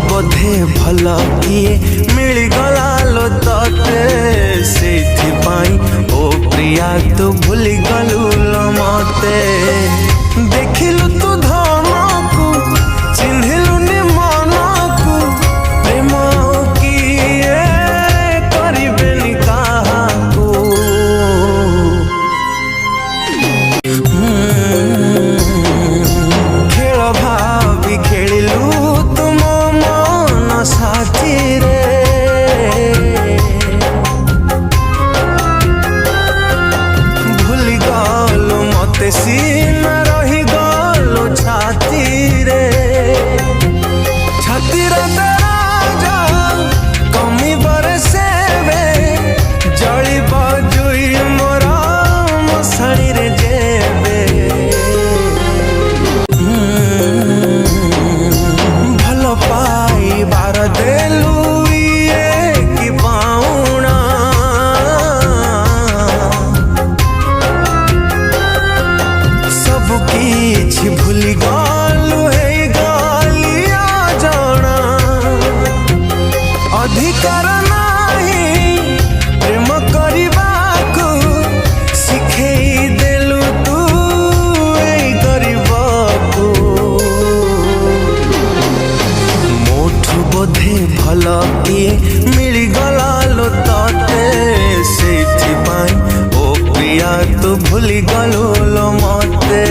बोधे भल किए मिलगला लो तते से ओ प्रिया तू भूली गलु मते देखिलु तू धन को चिन्हिलु नि मन को प्रेम किए करिबेनि काहाको खेल भावी खेलिलु तुम मन साथी रे भूली गलु मते सीना रही गलु छाती रे छाती रे दराजा कमी बरसे जली बजुई मोरा मशाणी रे जेबे भल पाई बार देलु ये कि पाउना सब किछि भूली गलु हे गलिया जाना अधिकार नाही प्रेम करबाकू सिखेई देलु तू एई गरीबकू मोठू बोधे भल किए मिलगला लो तते से ओ प्रिया तू भूली गलु लो मते।